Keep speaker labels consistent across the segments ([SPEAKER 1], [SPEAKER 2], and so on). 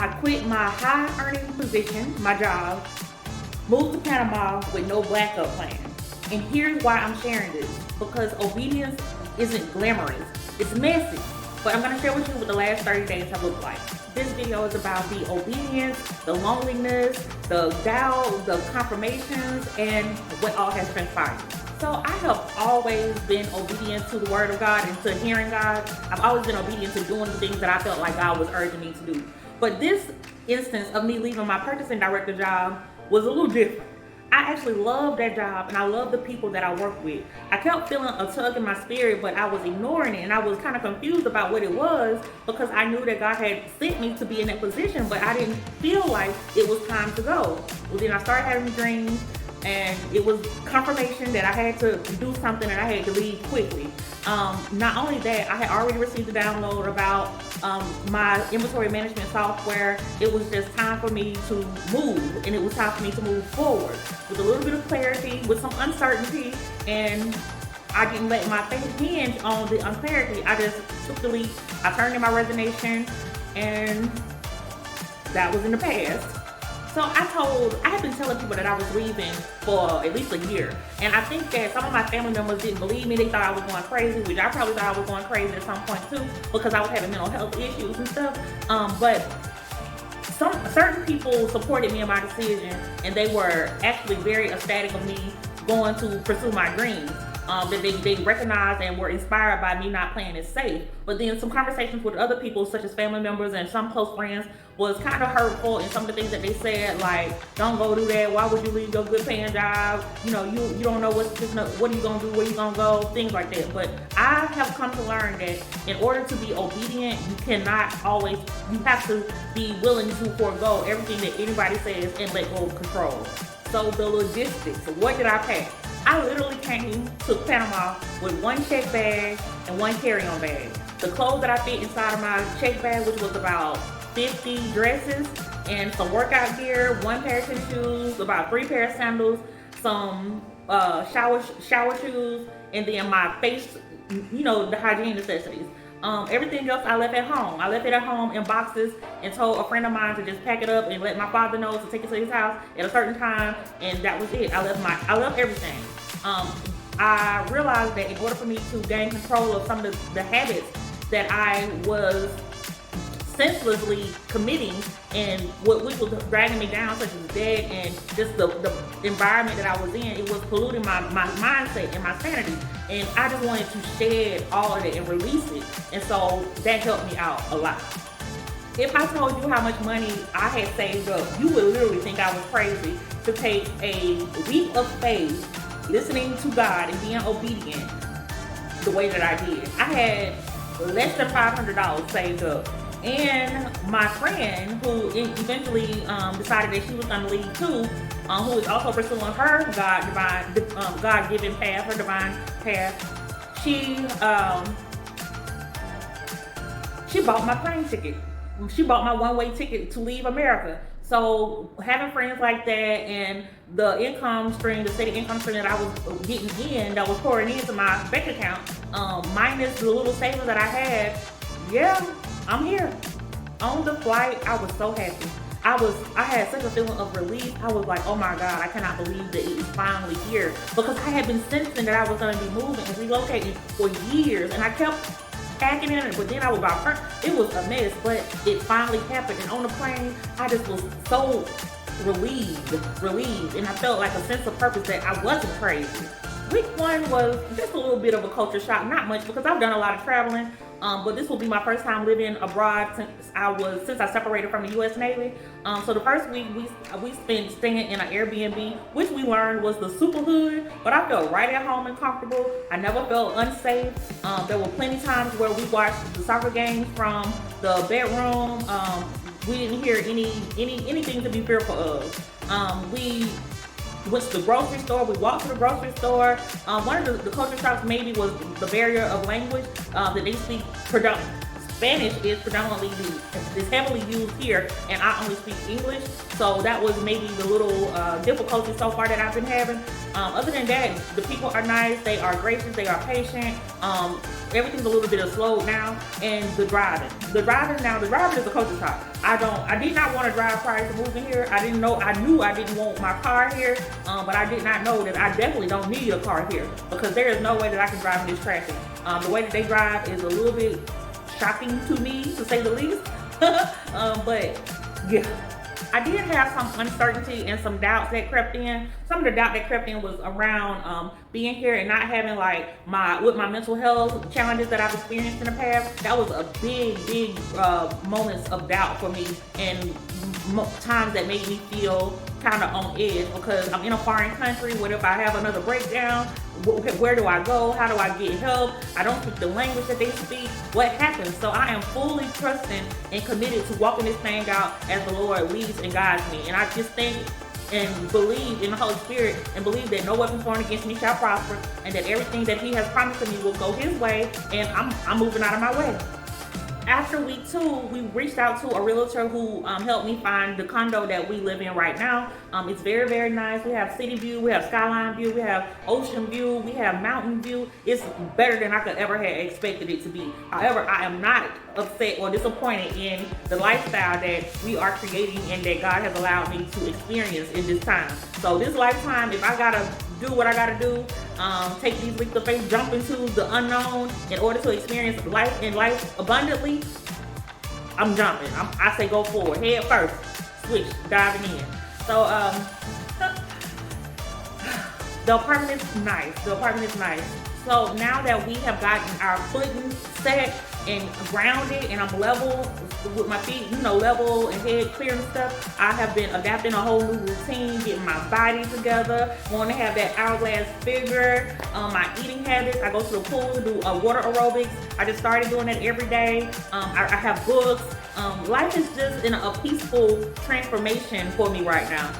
[SPEAKER 1] I quit my high earning position, my job, moved to Panama with no backup plan. And here's why I'm sharing this. Because obedience isn't glamorous. It's messy. But I'm going to share with you what the last 30 days have looked like. This video is about the obedience, the loneliness, the doubt, the confirmations, and what all has transpired. So I have always been obedient to the word of God and to hearing God. I've always been obedient to doing the things that I felt like God was urging me to do. But this instance of me leaving my purchasing director job was a little different. I actually love that job and I love the people that I work with. I kept feeling a tug in my spirit, but I was ignoring it and I was kind of confused about what it was because I knew that God had sent me to be in that position, but I didn't feel like it was time to go. Well, then I started having dreams and it was confirmation that I had to do something and I had to leave quickly. Not only that, I had already received a download about my inventory management software. It was just time for me to move, and it was time for me to move forward with a little bit of clarity, with some uncertainty, and I didn't let my faith hinge on the unclarity. I just took the leap. I turned in my resignation, and that was in the past. So I had been telling people that I was leaving for at least a year. And I think that some of my family members didn't believe me. They thought I was going crazy, which I probably thought I was going crazy at some point too, because I was having mental health issues and stuff. But certain people supported me in my decision, and they were actually very ecstatic of me going to pursue my dreams. That they recognized and were inspired by me not playing it safe. But then some conversations with other people, such as family members and some close friends, was kind of hurtful, and some of the things that they said, like, don't go do that, why would you leave your good paying job, you don't know what are you gonna do, where you gonna go, things like that. But I have come to learn that in order to be obedient, you have to be willing to forego everything that anybody says and let go of control. So the logistics, what did I pack? I literally came to Panama with one check bag and one carry-on bag. The clothes that I fit inside of my check bag, which was about 50 dresses and some workout gear, one pair of tennis shoes, about 3 pair of sandals, some shower shoes, and then my face, the hygiene necessities. Everything else I left at home. I left it at home in boxes and told a friend of mine to just pack it up and let my father know to take it to his house at a certain time, and that was it. I left everything. I realized that in order for me to gain control of some of the habits that I was senselessly committing and which was dragging me down, such as debt and just the environment that I was in, it was polluting my mindset and my sanity. And I just wanted to shed all of it and release it. And so that helped me out a lot. If I told you how much money I had saved up, you would literally think I was crazy to take a leap of faith, listening to God and being obedient the way that I did. I had less than $500 saved up. And my friend, who eventually decided that she was going to leave too, who is also pursuing her God-given path, her divine path, she bought my plane ticket. She bought my one-way ticket to leave America. So having friends like that and the income stream, the steady income stream that I was getting in, that was pouring into my bank account, minus the little savings that I had, yeah, I'm here. On the flight, I was so happy. I had such a feeling of relief. I was like, oh my God, I cannot believe that it is finally here. Because I had been sensing that I was going to be moving and relocating for years. And I kept packing in it, but then I was it was a mess, but it finally happened. And on the plane, I just was so relieved. And I felt like a sense of purpose that I wasn't crazy. Week 1 was just a little bit of a culture shock, not much because I've done a lot of traveling, but this will be my first time living abroad since I separated from the U.S. Navy. So the first week we spent staying in an Airbnb, which we learned was the super hood, but I felt right at home and comfortable. I never felt unsafe. There were plenty of times where we watched the soccer games from the bedroom. We didn't hear anything to be fearful of. We went to the grocery store. We walked to the grocery store. One of the culture shocks maybe was the barrier of language, that they speak Spanish is predominantly is heavily used here, and I only speak English, so that was maybe the little difficulty so far that I've been having. Other than that, the people are nice, they are gracious, they are patient. Everything's a little bit of slowed now, and the driving is a culture shock. I did not want to drive prior to moving here. I knew I didn't want my car here, but I did not know that I definitely don't need a car here, because there is no way that I can drive in this traffic. The way that they drive is a little bit shocking to me, to say the least. But yeah, I did have some uncertainty and some doubts that crept in. Some of the doubt that crept in was around being here and not having with my mental health challenges that I've experienced in the past. That was a big moments of doubt for me, and times that made me feel kind of on edge, because I'm in a foreign country. What if I have another breakdown? Where do I go? How do I get help? I don't speak the language that they speak. What happens? So I am fully trusting and committed to walking this thing out as the Lord leads and guides me. And I just think and believe in the Holy Spirit, and believe that no weapon formed against me shall prosper, and that everything that He has promised to me will go His way, and I'm moving out of my way. After week 2, we reached out to a realtor who helped me find the condo that we live in right now. It's very nice. We have city view, we have skyline view, we have ocean view, we have mountain view. It's better than I could ever have expected it to be. However, I am not upset or disappointed in the lifestyle that we are creating and that God has allowed me to experience in this time. So this lifetime, if I gotta do what I gotta do, take these leaps of faith, jump into the unknown in order to experience life abundantly, I'm jumping. I say go forward, head first, switch, diving in. So the apartment is nice. So now that we have gotten our footing set and grounded, and I'm level with my feet, level and head clear and stuff, I have been adapting a whole new routine, getting my body together, want to have that hourglass figure, my eating habits. I go to the pool to do water aerobics. I just started doing that every day. I have books. Life is just in a peaceful transformation for me right now.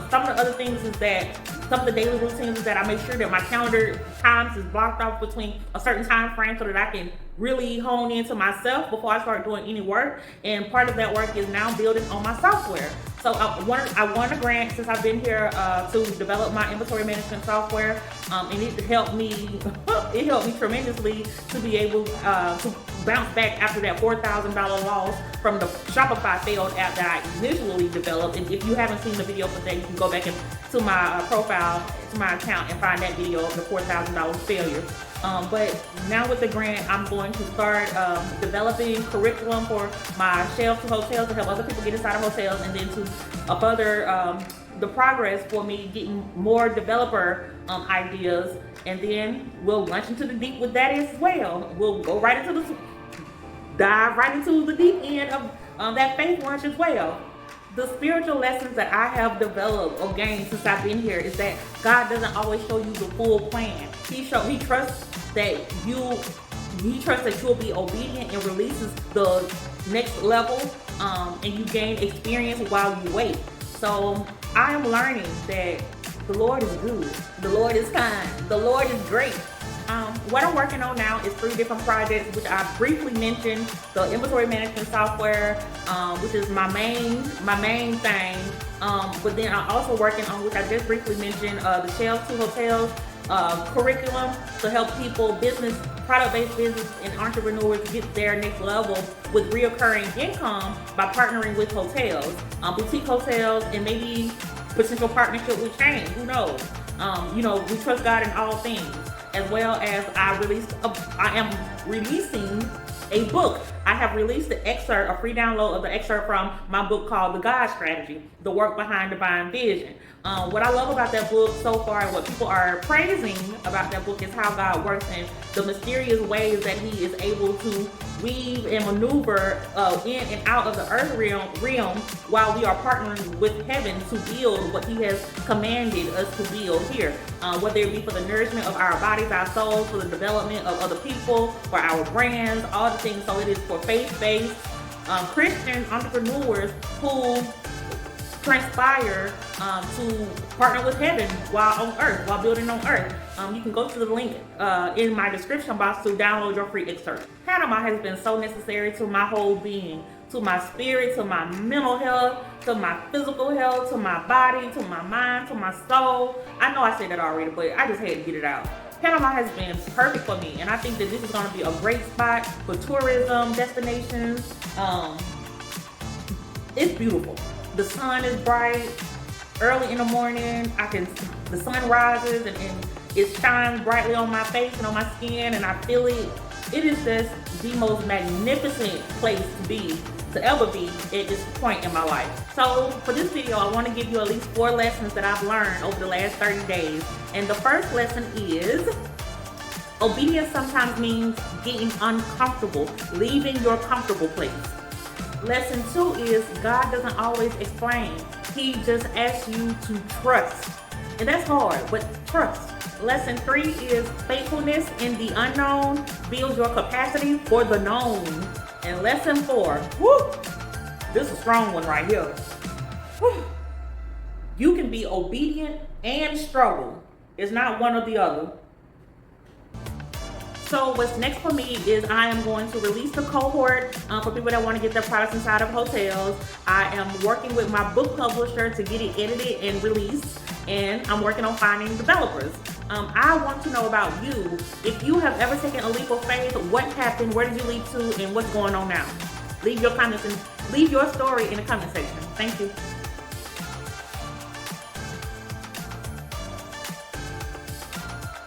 [SPEAKER 1] Some of the other things is that, some of the daily routines is that I make sure that my calendar times is blocked off between a certain time frame so that I can really hone into myself before I start doing any work. And part of that work is now building on my software. So I won a grant since I've been here to develop my inventory management software, and it helped me tremendously to be able to bounce back after that $4,000 loss from the Shopify failed app that I initially developed. And if you haven't seen the video for that, you can go back to my profile, to my account, and find that video of the $4,000 failure. But now with the grant, I'm going to start developing curriculum for my shelf to hotels to help other people get inside of hotels, and then to further the progress for me getting more developer ideas. And then we'll launch into the deep with that as well. We'll go dive right into the deep end of that faith launch as well. The spiritual lessons that I have developed or gained since I've been here is that God doesn't always show you the full plan. He trusts that you'll be obedient and releases the next level, and you gain experience while you wait. So I am learning that the Lord is good, the Lord is kind, the Lord is great. What I'm working on now is 3 different projects, which I briefly mentioned: the inventory management software, which is my main thing. But then I'm also working on, which I just briefly mentioned, the Shelf to Hotels curriculum to help people, product-based business and entrepreneurs get their next level with reoccurring income by partnering with hotels, boutique hotels, and maybe potential partnership with chains. Who knows? We trust God in all things. As well as I am releasing a book. I have released a free download of the excerpt from my book called The God Strategy, The Work Behind Divine Vision. What I love about that book so far, and what people are praising about that book, is how God works in the mysterious ways that He is able to weave and maneuver in and out of the earth realm while we are partnering with heaven to build what He has commanded us to build here. Whether it be for the nourishment of our bodies, our souls, for the development of other people, for our brands, all the things. So it is for faith-based Christian entrepreneurs who transpire to partner with heaven while on earth, while building on earth. You can go to the link in my description box to download your free excerpt. Panama has been so necessary to my whole being, to my spirit, to my mental health, to my physical health, to my body, to my mind, to my soul. I know I said that already, but I just had to get it out. Panama has been perfect for me, and I think that this is going to be a great spot for tourism destinations. It's beautiful. The sun is bright. Early in the morning, the sun rises and it shines brightly on my face and on my skin, and I feel it. It is just the most magnificent place to ever be at this point in my life. So for this video, I want to give you at least 4 lessons that I've learned over the last 30 days. And the first lesson is obedience sometimes means getting uncomfortable, leaving your comfortable place. Lesson 2 is God doesn't always explain. He just asks you to trust. And that's hard, but trust. Lesson 3 is faithfulness in the unknown builds your capacity for the known. And lesson 4, this is a strong one right here. You can be obedient and struggle. It's not one or the other. So what's next for me is I am going to release the cohort for people that want to get their products inside of hotels. I am working with my book publisher to get it edited and released, and I'm working on finding developers. I want to know about you. If you have ever taken a leap of faith, what happened, where did you leap to, and what's going on now? Leave your comments and leave your story in the comment section. Thank you.